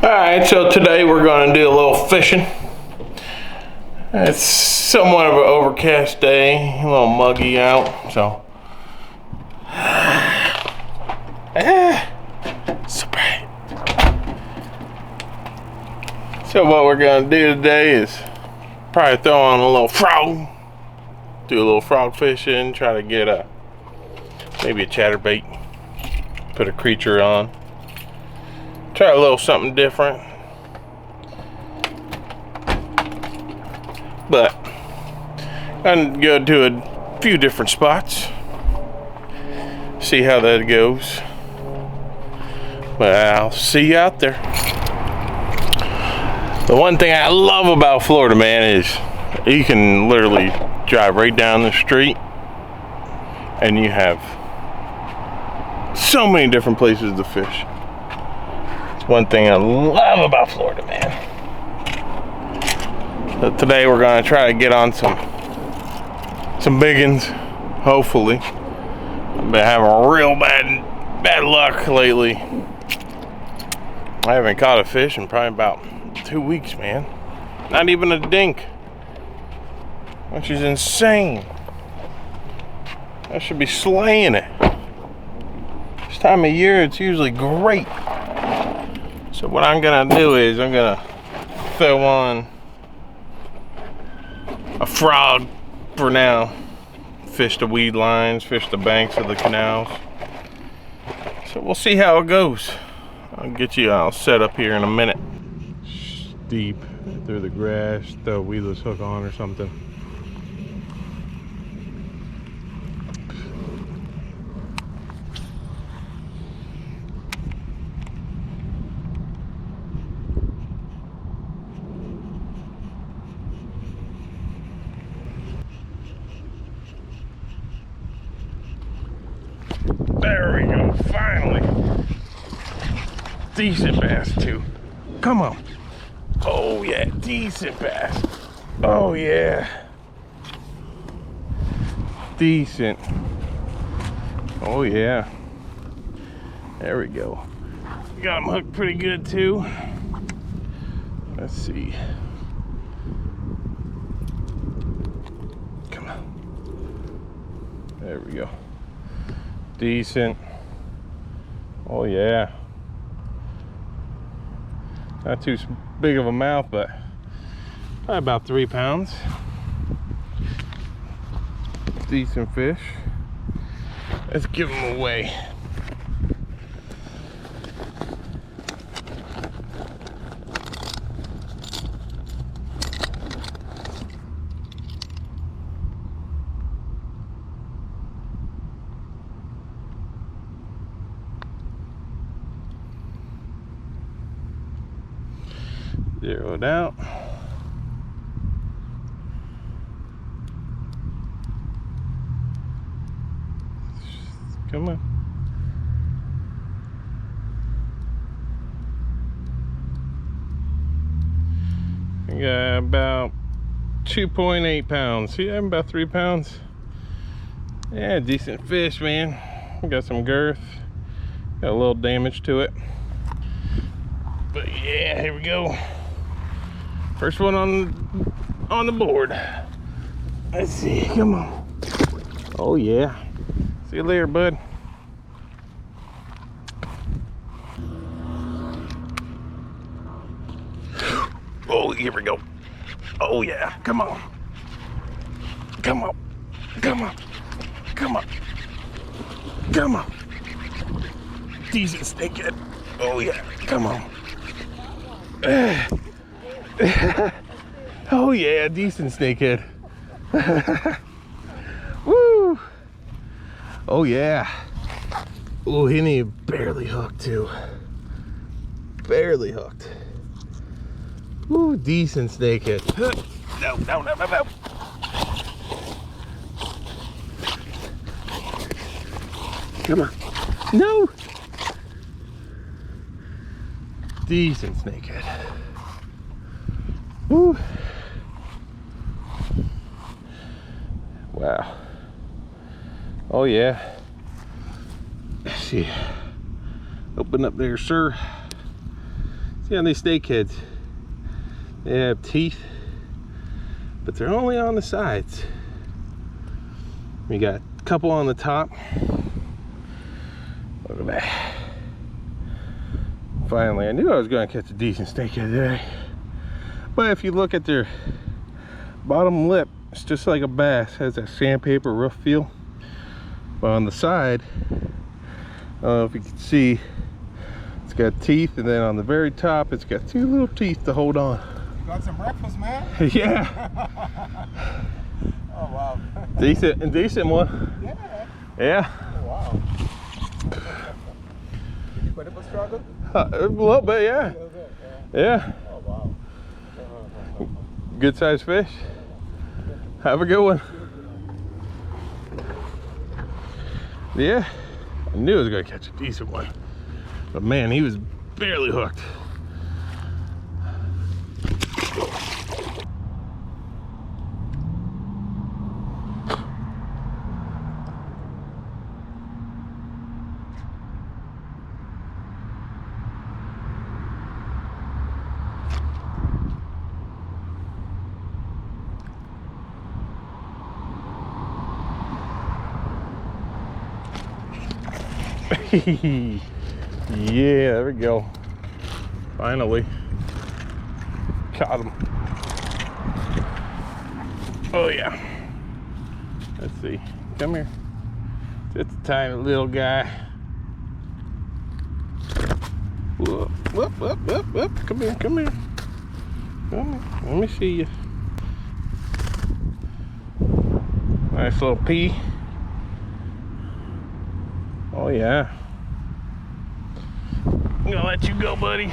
Alright, so today we're going to do a little fishing. It's somewhat of an overcast day, a little muggy out, so. So bright. So what we're going to do today is probably throw on a little frog. Do a little frog fishing, try to get maybe a chatterbait. Put a creature on. Try a little something different. But I'm going to go to a few different spots. See how that goes. But I'll see you out there. The one thing I love about Florida, man, is you can literally drive right down the street and you have so many different places to fish. One thing I love about Florida, man. So today we're gonna try to get on some big ones, hopefully. I've been having real bad luck lately. I haven't caught a fish in probably about 2 weeks, man. Not even a dink, which is insane. I should be slaying it. This time of year, it's usually great. So what I'm gonna do is I'm gonna throw on a frog for now. Fish the weed lines, fish the banks of the canals. So we'll see how it goes. I'll get you all set up here in a minute. Deep through the grass, throw a weedless hook on or something. There we go, finally. Decent bass too. Come on. Oh yeah, decent bass. Oh yeah. Decent. Oh yeah. There we go. Got him hooked pretty good too. Let's see. Come on. There we go. Decent. Oh yeah. Not too big of a mouth, but probably about 3 pounds. Decent fish. Let's give him away. Zeroed out. Come on. I got about 2.8 pounds. See, I'm about 3 pounds. Yeah, decent fish, man. Got some girth. Got a little damage to it. But yeah, here we go. First one on the board. Let's see, come on. Oh yeah. See you later, bud. Oh, here we go. Oh yeah, come on. Come on. Come on. Come on. Come on. Decent snakehead. Oh yeah, come on. Oh yeah, decent snakehead. Woo! Oh yeah. Oh, he need barely hooked too. Barely hooked. Ooh, decent snakehead. No, no, no, no, no. Come on. No. Decent snakehead. Woo. Wow. Oh yeah. Let's see. Open up there, sir. See on these snakeheads, they have teeth, but they're only on the sides. We got a couple on the top. Look at that. Finally, I knew I was going to catch a decent snakehead today. But if you look at their bottom lip, it's just like a bass. It has that sandpaper rough feel. But on the side, I don't know if you can see, it's got teeth, and then on the very top, it's got two little teeth to hold on. You got some breakfast, man? Yeah. Oh, wow. Decent one. Yeah. Yeah. Oh, wow. Did you put up a struggle? A little bit, yeah. A little bit, yeah. Yeah. Oh, wow. Good sized fish. Have a good one. Yeah, I knew I was gonna catch a decent one, but man, he was barely hooked. Yeah, there we go. Finally caught him. Oh yeah. Let's see. Come here. It's a tiny little guy. Whoop, whoop, whoop, whoop, whoop. Come here, come here. Come here. Let me see you. Nice little pea. Oh yeah. I'm gonna let you go, buddy.